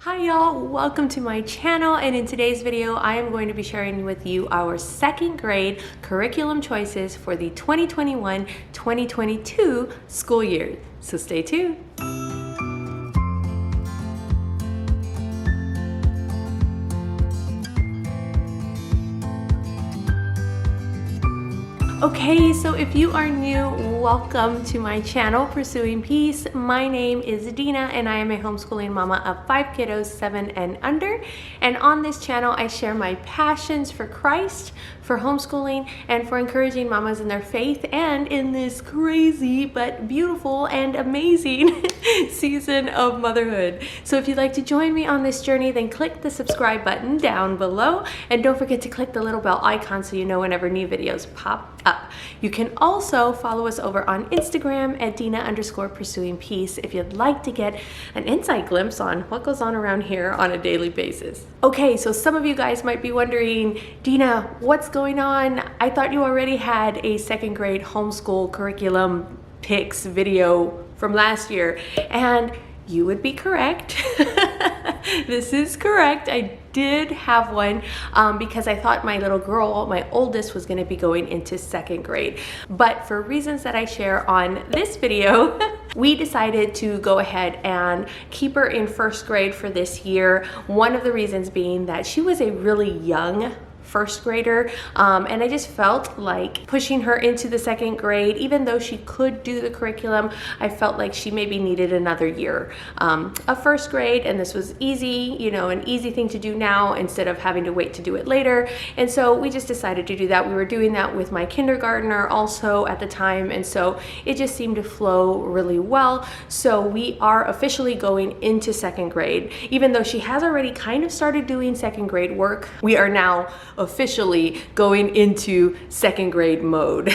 Hi y'all, welcome to my channel, and in today's video I am going to be sharing with you our second grade curriculum choices for the 2021-2022 school year. So stay tuned. Okay, so if you are new, welcome to my channel, Pursuing Peace. My name is Dina and I am a homeschooling mama of 5 kiddos, 7 and under. And on this channel, I share my passions for Christ, for homeschooling, and for encouraging mamas in their faith and in this crazy but beautiful and amazing season of motherhood. So if you'd like to join me on this journey, then click the subscribe button down below and don't forget to click the little bell icon so you know whenever new videos pop up. You can also follow us over on Instagram at Dina_Pursuing Peace if you'd like to get an inside glimpse on what goes on around here on a daily basis. Okay, so some of you guys might be wondering, Dina, what's going on? I thought you already had a second grade homeschool curriculum picks video from last year, and you would be correct. This is correct. I did have one because I thought my little girl, my oldest, was going to be going into second grade. But for reasons that I share on this video, we decided to go ahead and keep her in first grade for this year. One of the reasons being that she was a really young first grader, and I just felt like pushing her into the second grade, even though she could do the curriculum, I felt like she maybe needed another year of first grade, and this was easy, you know, an easy thing to do now instead of having to wait to do it later. And so we just decided to do that. We were doing that with my kindergartner also at the time, and so it just seemed to flow really well. So we are officially going into second grade. Even though she has already kind of started doing second grade work, we are now officially going into second grade mode.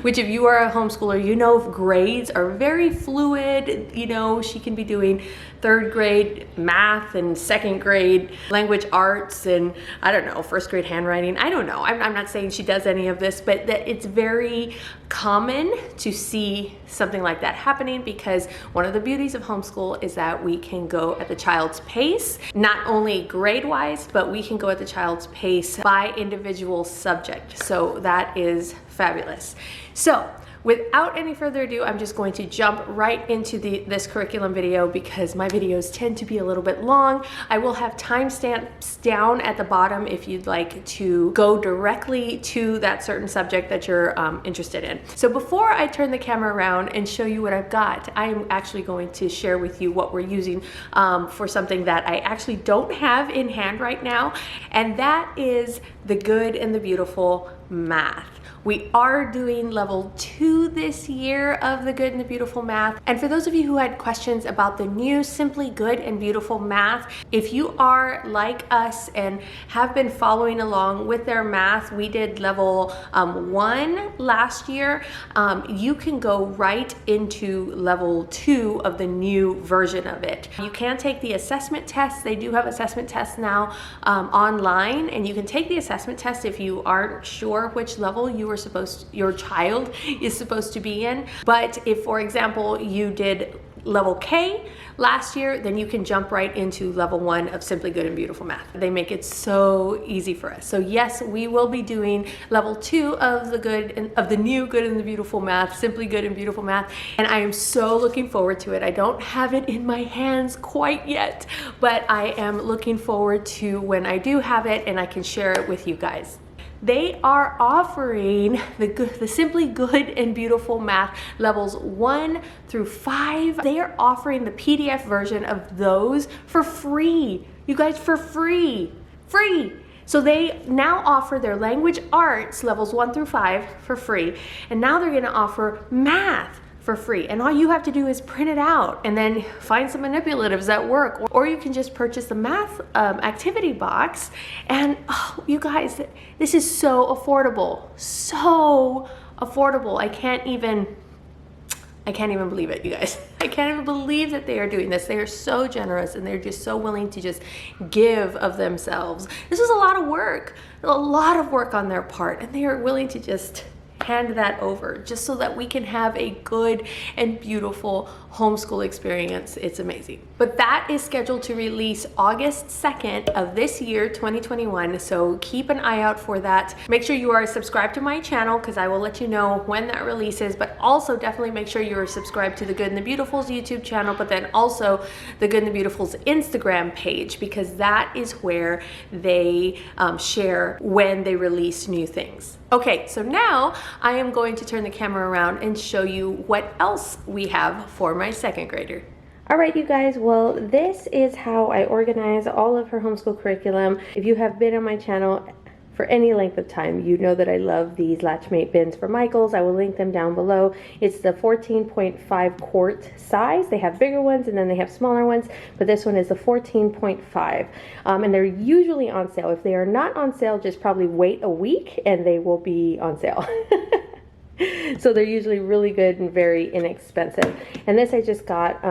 Which, if you are a homeschooler, you know grades are very fluid. You know, she can be doing third grade math and second grade language arts and I don't know, first grade handwriting. I don't know. I'm not saying she does any of this, but that it's very common to see something like that happening, because one of the beauties of homeschool is that we can go at the child's pace, not only grade wise, but we can go at the child's pace by individual subject. So that is fabulous. So without any further ado, I'm just going to jump right into this curriculum video because my videos tend to be a little bit long. I will have timestamps down at the bottom if you'd like to go directly to that certain subject that you're interested in. So before I turn the camera around and show you what I've got, I am actually going to share with you what we're using for something that I actually don't have in hand right now, and that is the Good and the Beautiful math. We are doing level 2 this year of the Good and the Beautiful math. And for those of you who had questions about the new Simply Good and Beautiful math, if you are like us and have been following along with their math, we did level 1 last year. You can go right into level 2 of the new version of it. You can take the assessment tests. They do have assessment tests now online, and you can take the assessment test if you aren't sure which level your child is supposed to be in. But if, for example, you did level K last year, then you can jump right into level 1 of Simply Good and Beautiful math. They make it so easy for us. So yes, we will be doing level 2 of the new Good and the Beautiful math, Simply Good and Beautiful math, and I am so looking forward to it. I don't have it in my hands quite yet, but I am looking forward to when I do have it and I can share it with you guys. They are offering the Simply Good and Beautiful math levels 1 through 5. They are offering the PDF version of those for free. You guys, for free. Free. So they now offer their language arts levels 1 through 5 for free. And now they're going to offer math for free, and all you have to do is print it out and then find some manipulatives that work, or you can just purchase the math activity box. And oh, you guys, this is so affordable, so affordable. I can't even believe it, you guys. I can't even believe that they are doing this. They are so generous, and they're just so willing to just give of themselves. This is a lot of work on their part, and they are willing to just hand that over just so that we can have a good and beautiful homeschool experience. It's amazing. But that is scheduled to release August 2nd of this year, 2021. So keep an eye out for that. Make sure you are subscribed to my channel because I will let you know when that releases, but also definitely make sure you are subscribed to the Good and the Beautiful's YouTube channel, but then also the Good and the Beautiful's Instagram page, because that is where they share when they release new things. Okay, so now I am going to turn the camera around and show you what else we have for my second grader. All right, you guys, well, this is how I organize all of her homeschool curriculum. If you have been on my channel for any length of time, you know that I love these Latchmate bins for Michaels. I will link them down below. It's the 14.5 quart size. They have bigger ones and then they have smaller ones, but this one is the 14.5. And they're usually on sale. If they are not on sale, just probably wait a week and they will be on sale. So they're usually really good and very inexpensive. And this I just got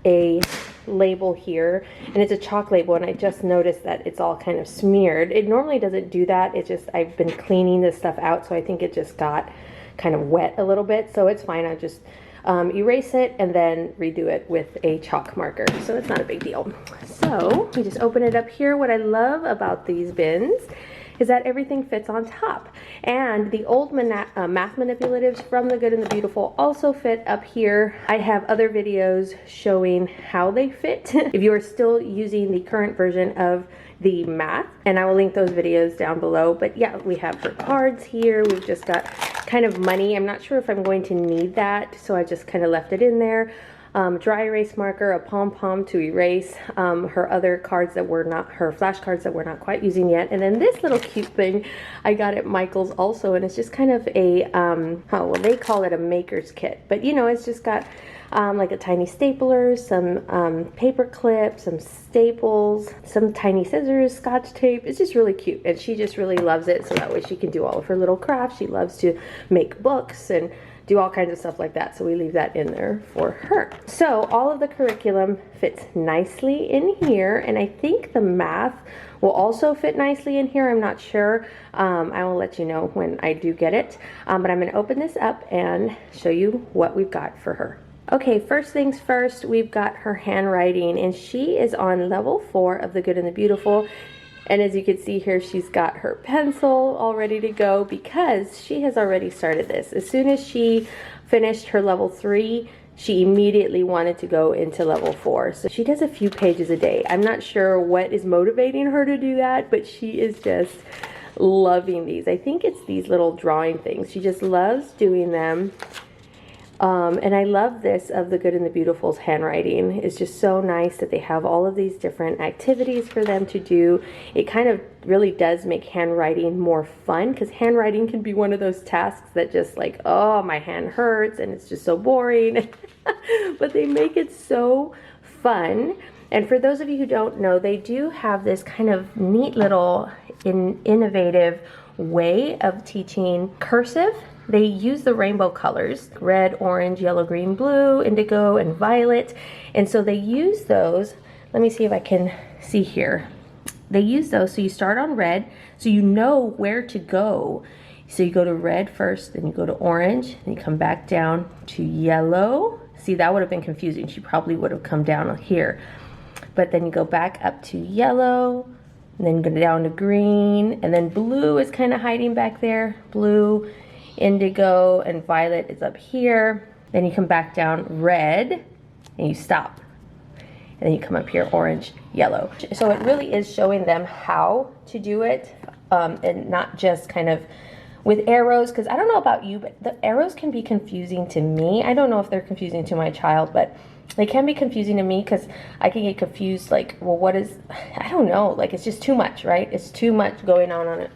a label here, and it's a chalk label, and I just noticed that it's all kind of smeared. It normally doesn't do that. It's just I've been cleaning this stuff out, so I think it just got kind of wet a little bit, so it's fine. I just erase it and then redo it with a chalk marker, so it's not a big deal. So we just open it up here. What I love about these bins is that everything fits on top. And the old math manipulatives from the Good and the Beautiful also fit up here. I have other videos showing how they fit if you are still using the current version of the math, and I will link those videos down below. But yeah, we have her cards here. We've just got kind of money. I'm not sure if I'm going to need that, so I just kind of left it in there. Dry erase marker, a pom-pom to erase her other cards that were not, her flashcards that we're not quite using yet. And then this little cute thing I got at Michael's also, and it's just kind of a, well, they call it a maker's kit. But you know, it's just got like a tiny stapler, some paper clips, some staples, some tiny scissors, scotch tape. It's just really cute, and she just really loves it, so that way she can do all of her little crafts. She loves to make books and do all kinds of stuff like that, so we leave that in there for her. So all of the curriculum fits nicely in here, and I think the math will also fit nicely in here. I'm not sure. I will let you know when I do get it, but I'm going to open this up and show you what we've got for her. Okay, first things first, we've got her handwriting, and she is on level 4 of the Good and the Beautiful. And as you can see here, she's got her pencil all ready to go because she has already started this. As soon as she finished her level 3, she immediately wanted to go into level 4. So she does a few pages a day. I'm not sure what is motivating her to do that, but she is just loving these. I think it's these little drawing things. She just loves doing them. And I love this of the Good and the Beautiful's handwriting. It's just so nice that they have all of these different activities for them to do. It kind of really does make handwriting more fun, because handwriting can be one of those tasks that just like, oh, my hand hurts and it's just so boring. But they make it so fun. And for those of you who don't know, they do have this kind of neat little innovative way of teaching cursive. They use the rainbow colors, red, orange, yellow, green, blue, indigo, and violet. And so they use those. Let me see if I can see here. They use those, so you start on red, so you know where to go. So you go to red first, then you go to orange, then you come back down to yellow. See, that would have been confusing. She probably would have come down here. But then you go back up to yellow, and then go down to green, and then blue is kind of hiding back there. Blue, indigo, and violet is up here. Then you come back down red and you stop, and then you come up here orange, yellow. So it really is showing them how to do it, and not just kind of with arrows, because I don't know about you, but the arrows can be confusing to me. I don't know if they're confusing to my child, but they can be confusing to me, because I can get confused, like, well, what is, I don't know, like, it's just too much, right? It's too much going on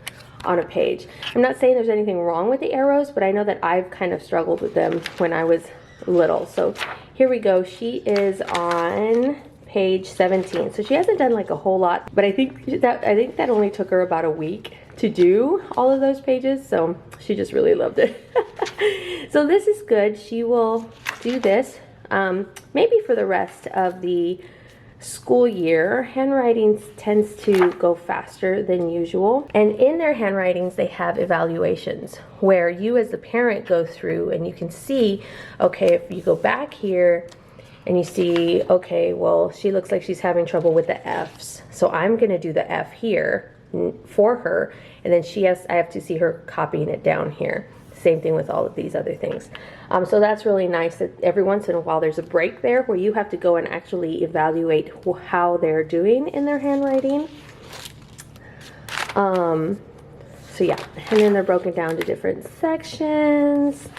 a page. I'm not saying there's anything wrong with the arrows, but I know that I've kind of struggled with them when I was little. So here we go. She is on page 17. So she hasn't done like a whole lot, but I think that only took her about a week to do all of those pages. So she just really loved it. So this is good. She will do this maybe for the rest of the school year, handwriting tends to go faster than usual. And in their handwritings, they have evaluations where you as the parent go through and you can see, okay, if you go back here and you see, okay, well, she looks like she's having trouble with the F's. So I'm gonna do the F here for her, and then I have to see her copying it down here. Same thing with all of these other things. So that's really nice that every once in a while there's a break there where you have to go and actually evaluate how they're doing in their handwriting. So yeah, and then they're broken down to different sections.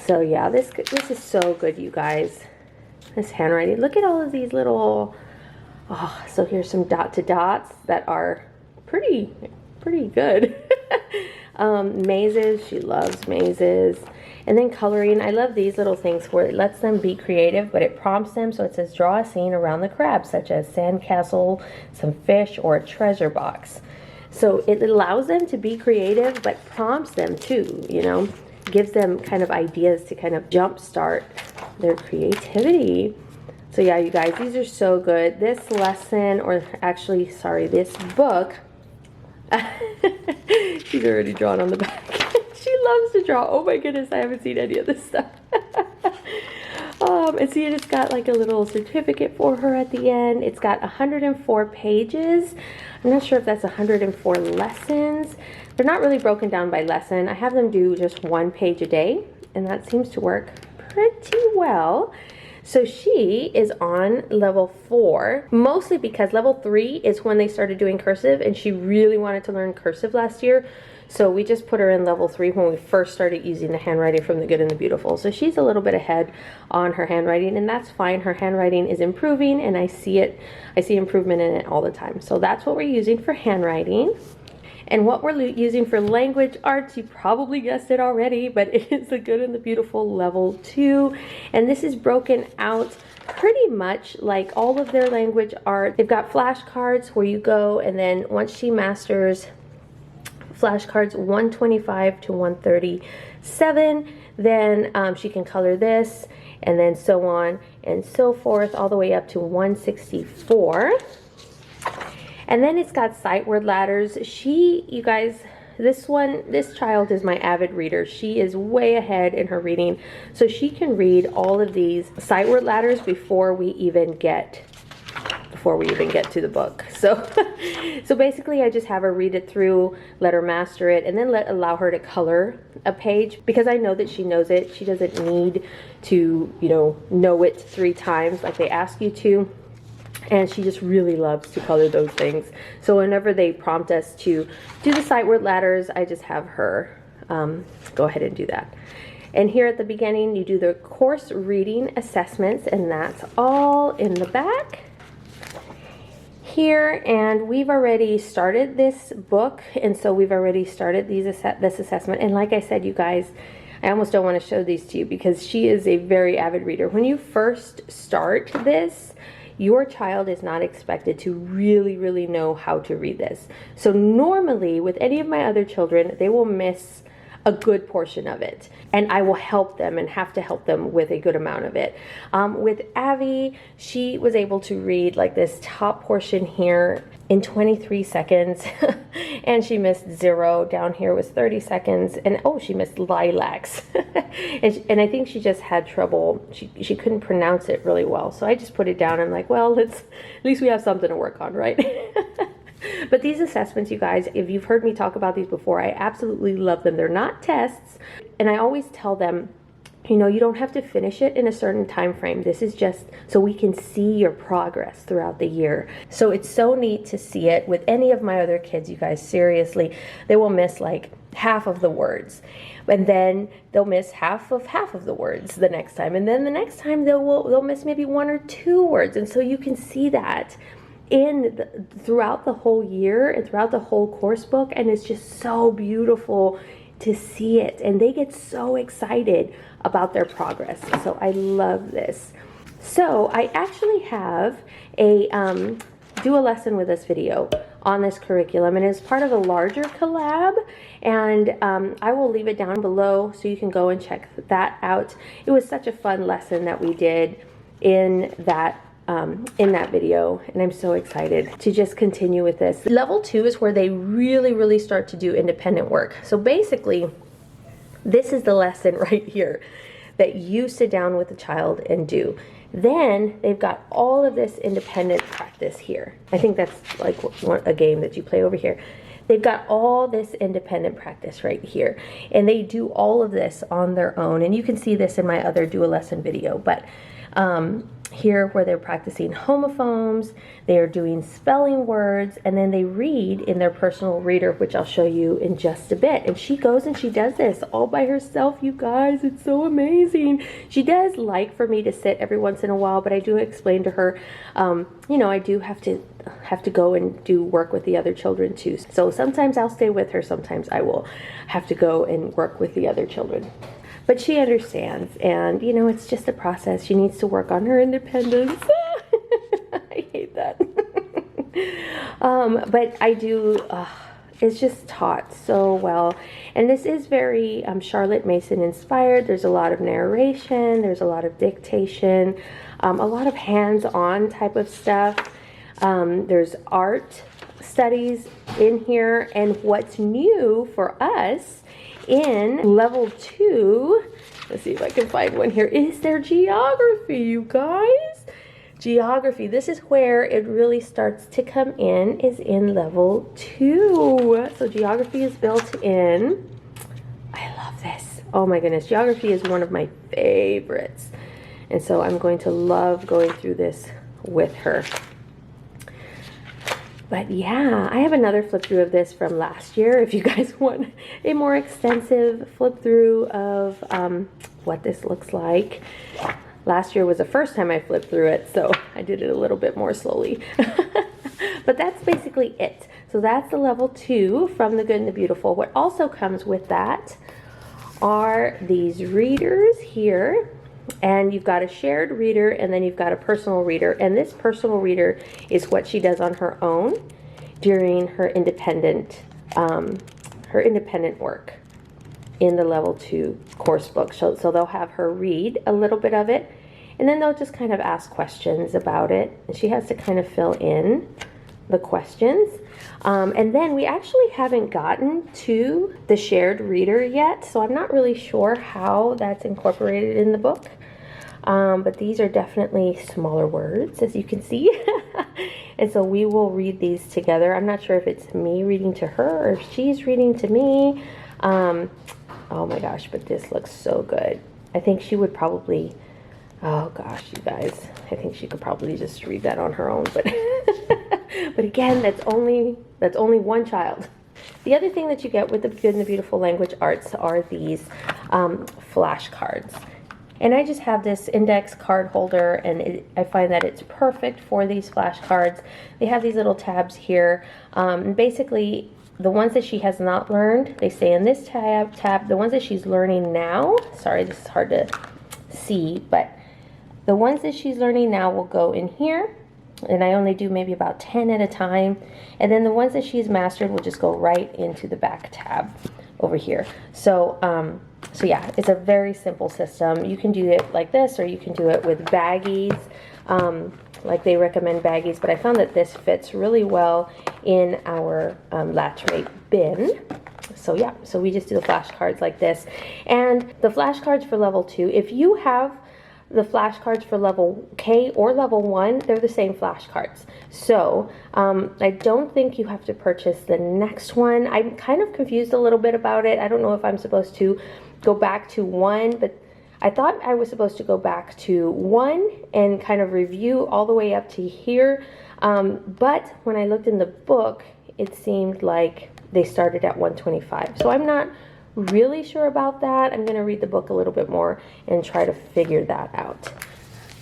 So yeah, this is so good, you guys. This handwriting. Look at all of these little, oh, so here's some dot to dots that are pretty good. Mazes, she loves mazes. And then coloring, I love these little things where it lets them be creative, but it prompts them. So it says draw a scene around the crab, such as sandcastle, some fish, or a treasure box. So it allows them to be creative, but prompts them too, you know, gives them kind of ideas to kind of jumpstart their creativity. So yeah, you guys, these are so good. This lesson, or actually, sorry, this book, she's already drawn on the back. She loves to draw. Oh my goodness, I haven't seen any of this stuff. And see, it's got like a little certificate for her at the end. It's got 104 pages. I'm not sure if that's 104 lessons. They're not really broken down by lesson. I have them do just 1 page a day, and that seems to work pretty well. So she is on level 4, mostly because level 3 is when they started doing cursive, and she really wanted to learn cursive last year. So we just put her in level 3 when we first started using the handwriting from the good and the beautiful. So she's a little bit ahead on her handwriting, and that's fine. Her handwriting is improving, and I see improvement in it all the time. So that's what we're using for handwriting. And what we're using for language arts, you probably guessed it already, but it is the good and the beautiful level 2. And this is broken out pretty much like all of their language art. They've got flashcards where you go, and then once she masters flashcards 125 to 137, then she can color this, and then so on and so forth, all the way up to 164. And then it's got sight word ladders. You guys, this child is my avid reader. She is way ahead in her reading. So she can read all of these sight word ladders before we even get to the book. So so basically I just have her read it through, let her master it, and then allow her to color a page, because I know that she knows it. She doesn't need to, know it 3 times like they ask you to. And she just really loves to color those things. So whenever they prompt us to do the sight word ladders, I just have her go ahead and do that. And here at the beginning, you do the course reading assessments, and that's all in the back here. And we've already started this book, and so we've already started this assessment. And like I said, you guys, I almost don't want to show these to you because she is a very avid reader. When you first start this, your child is not expected to really know how to read this. So normally with any of my other children, they will miss a good portion of it, and I will help them and have to help them with a good amount of it. With Abby, she was able to read like this top portion here in 23 seconds and she missed 0. Down here was 30 seconds, and oh, she missed lilacs. and I think she just had trouble. She couldn't pronounce it really well, so I just put it down and like, well, at least we have something to work on, right? But these assessments, you guys, if you've heard me talk about these before, I absolutely love them. They're not tests, and I always tell them, you don't have to finish it in a certain time frame. This is just so we can see your progress throughout the year. So it's so neat to see it with any of my other kids, you guys. Seriously, they will miss like half of the words, and then they'll miss half of the words the next time, and then the next time they'll miss maybe 1 or 2 words. And so you can see that throughout the whole year and throughout the whole course book, and it's just so beautiful to see it, and they get so excited about their progress. So I love this. So I actually have a do a lesson with us video on this curriculum, and it's part of a larger collab, and I will leave it down below so you can go and check that out. It was such a fun lesson that we did in that in that video, and I'm so excited to just continue with this. Level 2 is where they really start to do independent work. So basically, this is the lesson right here that you sit down with the child and do. Then they've got all of this independent practice here. I think that's like a game that you play over here. They've got all this independent practice right here, and they do all of this on their own. And you can see this in my other do a lesson video, but here where they're practicing homophones, they are doing spelling words, and then they read in their personal reader, which I'll show you in just a bit. And she goes and she does this all by herself, you guys. It's so amazing. She does like for me to sit every once in a while, but I do explain to her, you know, I do have to go and do work with the other children too. So sometimes I'll stay with her, sometimes I will have to go and work with the other children. But she understands, and you know, it's just a process. She needs to work on her independence. I hate that. But I do, it's just taught so well. And this is very Charlotte Mason inspired. There's a lot of narration, there's a lot of dictation, a lot of hands-on type of stuff. There's art studies in here, and what's new for us in level 2, let's see if I can find one here, is their geography, you guys. Geography, this is where it really starts to come in, is in level 2. So geography is built in. I love this. Oh my goodness, geography is one of my favorites. And so I'm going to love going through this with her. But yeah, I have another flip through of this from last year if you guys want a more extensive flip through of what this looks like. Last year was the first time I flipped through it, so I did it a little bit more slowly. But that's basically it. So that's the level 2 from The Good and the Beautiful. What also comes with that are these readers here. And you've got a shared reader, and then you've got a personal reader. And this personal reader is what she does on her own during her independent work in the level 2 course book. So they'll have her read a little bit of it, and then they'll just kind of ask questions about it. And she has to kind of fill in the questions. And then we actually haven't gotten to the shared reader yet, so I'm not really sure how that's incorporated in the book. But these are definitely smaller words, as you can see. And so we will read these together. I'm not sure if it's me reading to her or if she's reading to me. Oh my gosh, but this looks so good. I think she would probably, oh gosh, you guys, I think she could probably just read that on her own. But but again, that's only one child. The other thing that you get with the Good and the Beautiful Language Arts are these flashcards. And I just have this index card holder, and I find that it's perfect for these flashcards. They have these little tabs here. And basically, the ones that she has not learned, they say in this tab. The ones that she's learning now, sorry, this is hard to see, but the ones that she's learning now will go in here. And I only do maybe about 10 at a time. And then the ones that she's mastered will just go right into the back tab over here. So yeah, it's a very simple system. You can do it like this, or you can do it with baggies. Like they recommend baggies, but I found that this fits really well in our Latchmate bin. So yeah, so we just do the flashcards like this. And the flashcards for level 2, if you have the flashcards for level K or level 1, they're the same flashcards. So I don't think you have to purchase the next one. I'm kind of confused a little bit about it. I don't know if I'm supposed to go back to 1, but I thought I was supposed to go back to 1 and kind of review all the way up to here. But when I looked in the book, it seemed like they started at 125. So I'm not really sure about that. I'm going to read the book a little bit more and try to figure that out.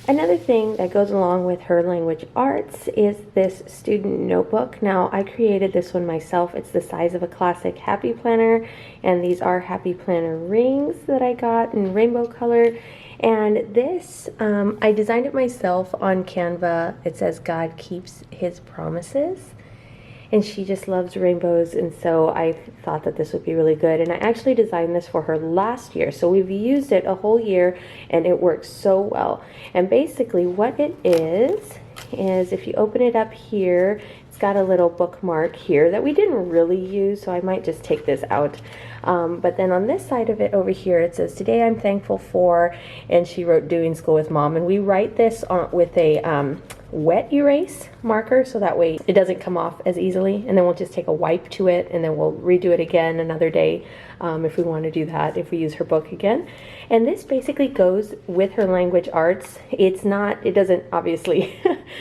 Another thing that goes along with her language arts is this student notebook. Now, I created this one myself. It's the size of a classic Happy Planner, and these are Happy Planner rings that I got in rainbow color. And this, I designed it myself on Canva. It says God keeps his promises. and she just loves rainbows, and so I thought that this would be really good. And I actually designed this for her last year, so we've used it a whole year and it works so well. And basically what it is if you open it up here, it's got a little bookmark here that we didn't really use, so I might just take this out. But then on this side of it over here, it says, "Today I'm thankful for," and she wrote, "Doing school with mom." And we write this with a wet erase marker, so that way it doesn't come off as easily, and then we'll just take a wipe to it, and then we'll redo it again another day if we want to do that, if we use her book again. And this basically goes with her language arts. It doesn't, obviously,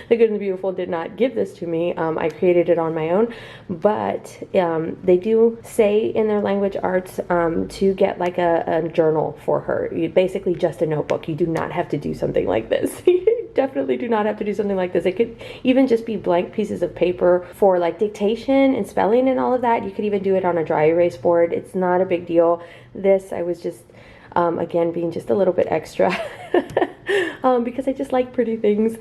The Good and the Beautiful did not give this to me. I created it on my own, but they do say in their language arts to get like a journal for her. Basically just a notebook. You do not have to do something like this. Definitely do not have to do something like this. It could even just be blank pieces of paper for like dictation and spelling and all of that. You could even do it on a dry erase board. It's not a big deal. This, I was just again being just a little bit extra because I just like pretty things.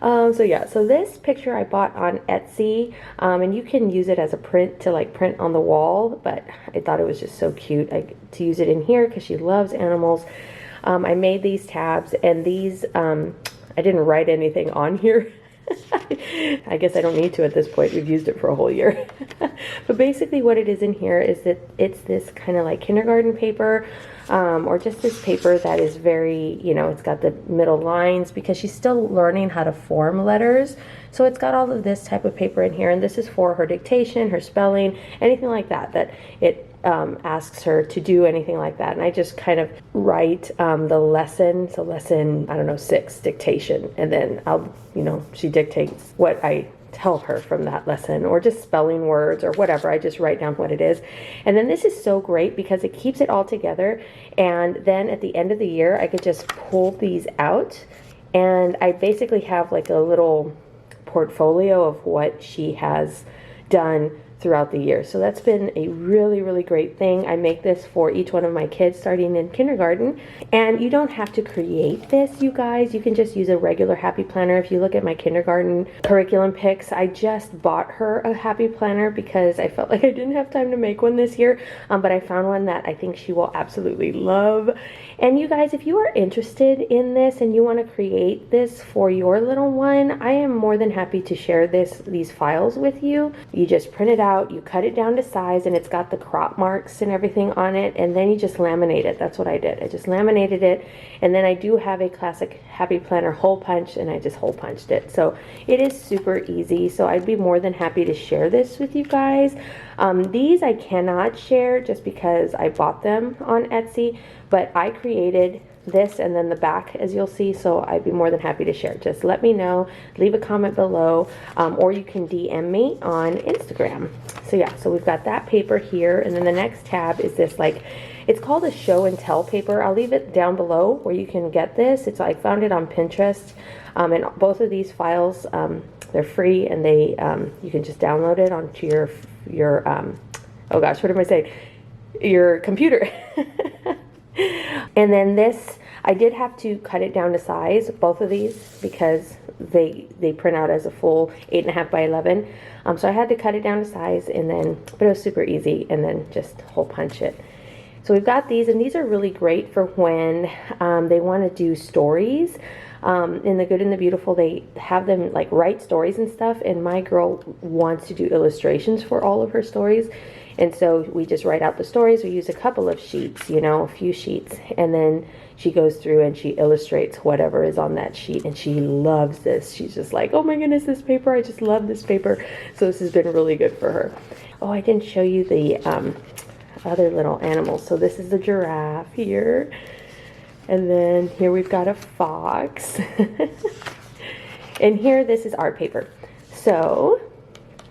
So yeah, so this picture I bought on Etsy, and you can use it as a print to like print on the wall, but I thought it was just so cute to use it in here because she loves animals. I made these tabs, and these I didn't write anything on here. I guess I don't need to at this point. We've used it for a whole year. But basically what it is in here is that it's this kind of like kindergarten paper, or just this paper that is very, it's got the middle lines because she's still learning how to form letters. So it's got all of this type of paper in here, and this is for her dictation, her spelling, anything like that, that it asks her to do anything like that. And I just kind of write the lesson, so lesson, I don't know, 6, dictation, and then she dictates what I tell her from that lesson, or just spelling words or whatever. I just write down what it is. And then this is so great because it keeps it all together, and then at the end of the year I could just pull these out, and I basically have like a little portfolio of what she has done throughout the year. So that's been a really, really great thing. I make this for each one of my kids starting in kindergarten, and you don't have to create this, you guys. You can just use a regular happy planner. If you look at my kindergarten curriculum pics, I just bought her a happy planner because I felt like I didn't have time to make one this year, but I found one that I think she will absolutely love. And you guys, if you are interested in this and you want to create this for your little one, I am more than happy to share these files with you. You just print it out, you cut it down to size, and it's got the crop marks and everything on it, and then you just laminate it. That's what I did. I just laminated it, and then I do have a classic happy planner hole punch, and I just hole punched it. So it is super easy. So I'd be more than happy to share this with you guys. These I cannot share just because I bought them on Etsy, but I created this and then the back, as you'll see, so I'd be more than happy to share. Just let me know, leave a comment below, or you can DM me on Instagram. So yeah, so we've got that paper here, and then the next tab is this, like, it's called a show and tell paper. I'll leave it down below where you can get this. I found it on Pinterest, and both of these files, they're free, and they you can just download it onto your oh gosh, what am I saying? Your computer. And then this, I did have to cut it down to size, both of these, because they print out as a full 8.5 by 11. So I had to cut it down to size, but it was super easy, and then just hole punch it. So we've got these, and these are really great for when they want to do stories. In The Good and the Beautiful, they have them like write stories and stuff, and my girl wants to do illustrations for all of her stories. And so we just write out the stories. We use a couple of sheets, a few sheets, and then she goes through and she illustrates whatever is on that sheet, and she loves this. She's just like, oh my goodness, this paper, I just love this paper. So this has been really good for her. Oh, I didn't show you the other little animals. So this is the giraffe here, and then here we've got a fox. And here, this is art paper. So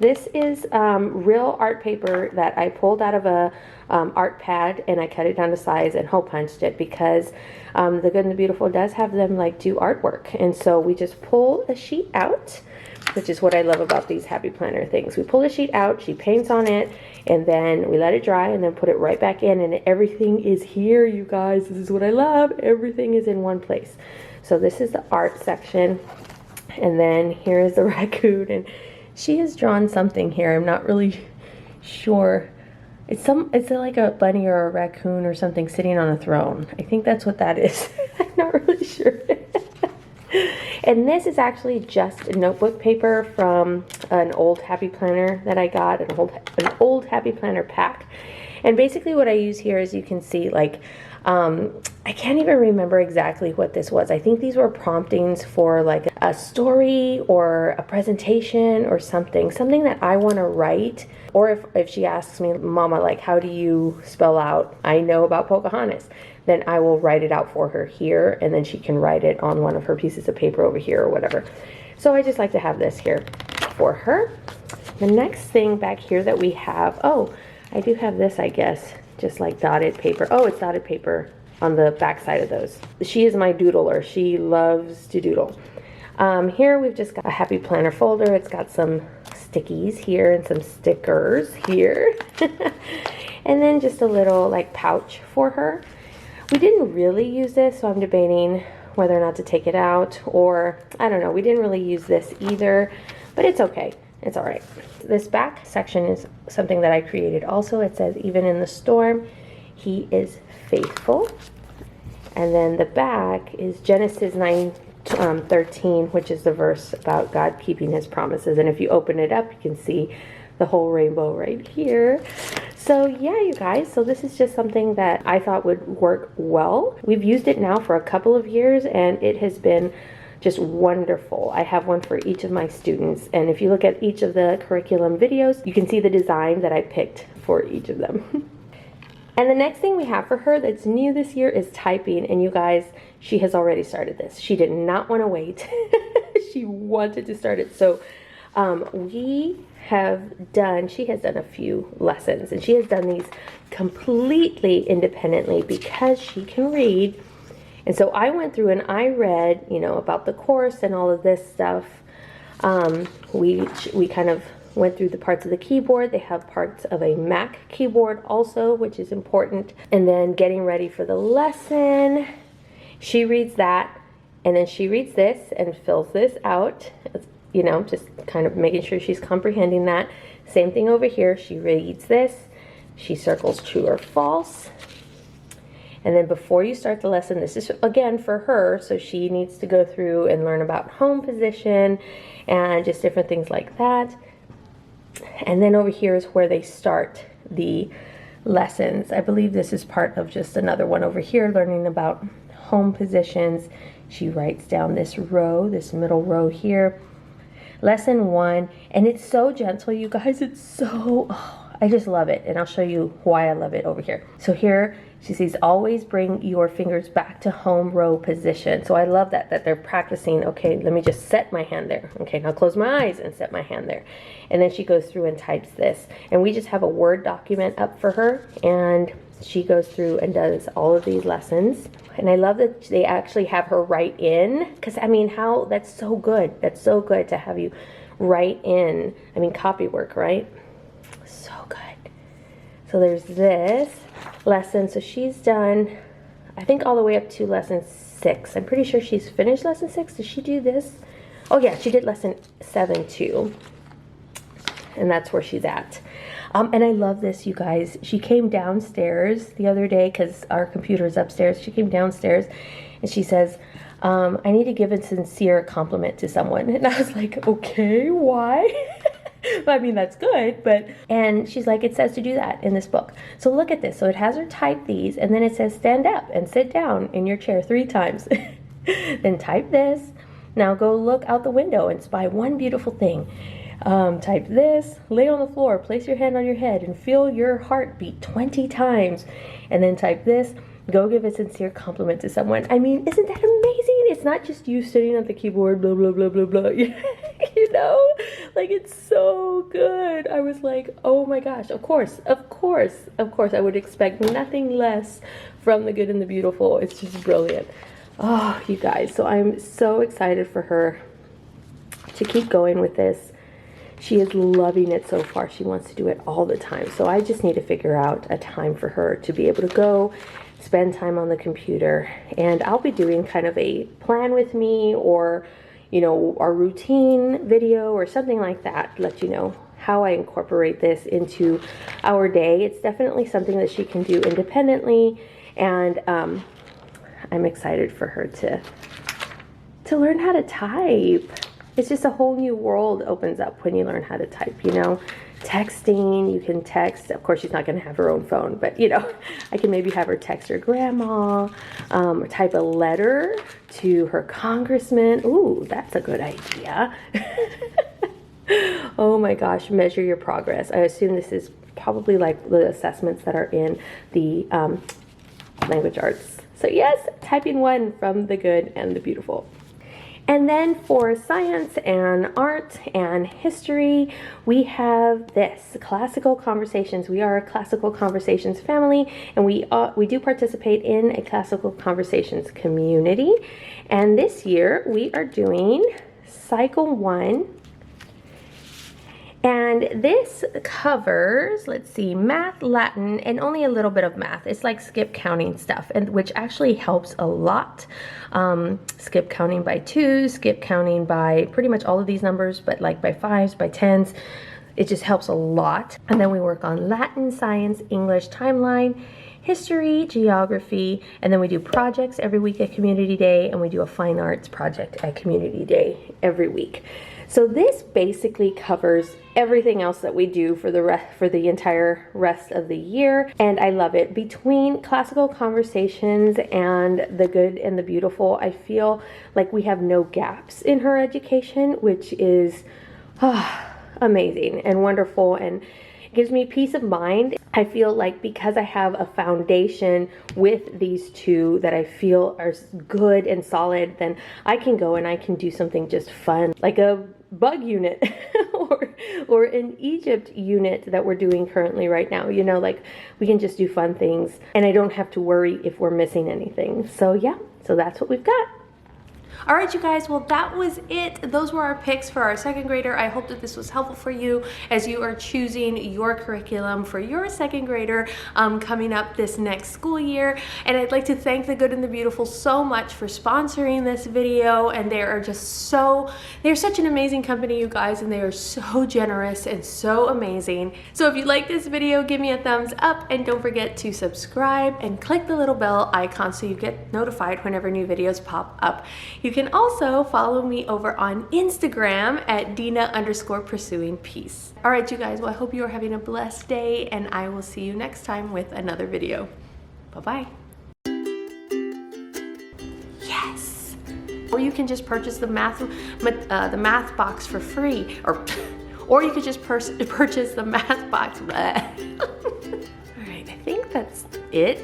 this is real art paper that I pulled out of a art pad, and I cut it down to size and hole punched it because The Good and the Beautiful does have them like do artwork. And so we just pull a sheet out, which is what I love about these happy planner things. We pull a sheet out, she paints on it, and then we let it dry and then put it right back in, and everything is here, you guys. This is what I love. Everything is in one place. So this is the art section, and then here is the raccoon, and She has drawn something here. I'm not really sure. It's like a bunny or a raccoon or something sitting on a throne. I think that's what that is. I'm not really sure. And this is actually just notebook paper from an old Happy Planner that I got, an old Happy Planner pack. And basically what I use here, as you can see, like, I can't even remember exactly what this was. I think these were promptings for like a story or a presentation or something that I want to write. Or if she asks me, Mama, like, how do you spell out, I know about Pocahontas, then I will write it out for her here, and then she can write it on one of her pieces of paper over here or whatever. So I just like to have this here for her. The next thing back here that we have, oh, I do have this, I guess, just like dotted paper. Oh, it's dotted paper on the back side of those. She is my doodler. She loves to doodle. Here we've just got a Happy Planner folder. It's got some stickies here and some stickers here. And then just a little like pouch for her. We didn't really use this, so I'm debating whether or not to take it out, or I don't know. We didn't really use this either, but it's okay. It's all right. This back section is something that I created also. It says, even in the storm, he is faithful. And then the back is Genesis 9:13, which is the verse about God keeping his promises. And if you open it up, you can see the whole rainbow right here. So yeah, you guys, so this is just something that I thought would work well. We've used it now for a couple of years, and it has been just wonderful. I have one for each of my students, and if you look at each of the curriculum videos, you can see the design that I picked for each of them. And the next thing we have for her that's new this year is typing, and you guys, she has already started this. She did not want to wait. She wanted to start it. So she has done a few lessons, and she has done these completely independently because she can read. And so I went through and I read, you know, about the course and all of this stuff. We kind of went through the parts of the keyboard. They have parts of a Mac keyboard also, which is important. And then getting ready for the lesson. She reads that, and then she reads this and fills this out, you know, just kind of making sure she's comprehending that. Same thing over here. She reads this. She circles true or false. And then before you start the lesson, this is again for her, so she needs to go through and learn about home position and just different things like that. And then over here is where they start the lessons. I believe this is part of just another one over here, learning about home positions. She writes down this row, this middle row here. Lesson 1, and it's so gentle, you guys. It's so, I just love it, and I'll show you why I love it over here. So here she says, always bring your fingers back to home row position. So I love that they're practicing. Okay, let me just set my hand there. Okay, now close my eyes and set my hand there. And then she goes through and types this. And we just have a Word document up for her, and she goes through and does all of these lessons. And I love that they actually have her write in, because I mean, that's so good. That's so good to have you write in, I mean, copy work, right? So good. So there's this lesson. So she's done, I think, all the way up to lesson 6. I'm pretty sure she's finished lesson 6. Did she do this? Oh yeah, she did lesson 7 too. And that's where she's at. And I love this, you guys. She came downstairs the other day because our computer is upstairs. She came downstairs and she says, I need to give a sincere compliment to someone. And I was like, okay, why? I mean, that's good, but, and she's like, it says to do that in this book. So look at this. So it has her type these, and then it says stand up and sit down in your chair 3 times. Then type this. Now go look out the window and spy one beautiful thing. Type this, lay on the floor, place your hand on your head and feel your heart beat 20 times. And then type this, go give a sincere compliment to someone. I mean, isn't that amazing? It's not just you sitting at the keyboard, blah, blah, blah, blah, blah. You know, like, it's so good. I was like, oh my gosh, of course, I would expect nothing less from the good and the beautiful. It's just brilliant. Oh, you guys, so I'm so excited for her to keep going with this. She is loving it so far. She wants to do it all the time. So I just need to figure out a time for her to be able to go spend time on the computer. And I'll be doing kind of a plan with me, or, you know, our routine video or something like that, let you know how I incorporate this into our day. It's definitely something that she can do independently, and I'm excited for her to learn how to type. It's just a whole new world opens up when you learn how to type, you know. Texting, you can text. Of course, she's not going to have her own phone, but you know, I can maybe have her text her grandma, or type a letter to her congressman. Ooh, that's a good idea. Oh my gosh, measure your progress. I assume this is probably like the assessments that are in the language arts. So yes, typing 1 from the good and the beautiful. And then for science and art and history, we have this, classical conversations. We are a classical conversations family, and we do participate in a classical conversations community. And this year we are doing cycle 1. And this covers, let's see, math, Latin, and only a little bit of math. It's like skip counting stuff, and which actually helps a lot. Skip counting by 2s, skip counting by pretty much all of these numbers, but like by 5s, by 10s. It just helps a lot. And then we work on Latin, science, English, timeline, history, geography, and then we do projects every week at Community Day, and we do a fine arts project at Community Day every week. So this basically covers everything else that we do for the entire rest of the year, and I love it. Between classical conversations and the good and the beautiful, I feel like we have no gaps in her education, which is amazing and wonderful, and gives me peace of mind. I feel like because I have a foundation with these two that I feel are good and solid, then I can go and I can do something just fun, like a bug unit or an Egypt unit that we're doing currently right now. You know, like we can just do fun things, and I don't have to worry if we're missing anything. So yeah, so that's what we've got. All right, you guys, well, that was it. Those were our picks for our 2nd grader. I hope that this was helpful for you as you are choosing your curriculum for your 2nd grader coming up this next school year. And I'd like to thank the Good and the Beautiful so much for sponsoring this video. And they are just they're such an amazing company, you guys, and they are so generous and so amazing. So if you like this video, give me a thumbs up, and don't forget to subscribe and click the little bell icon so you get notified whenever new videos pop up. You can also follow me over on Instagram at Dina_pursuing_peace. All right, you guys, well, I hope you are having a blessed day, and I will see you next time with another video. Bye-bye. Yes! Or you can just purchase the math box for free, or you could just purchase the math box. All right, I think that's it.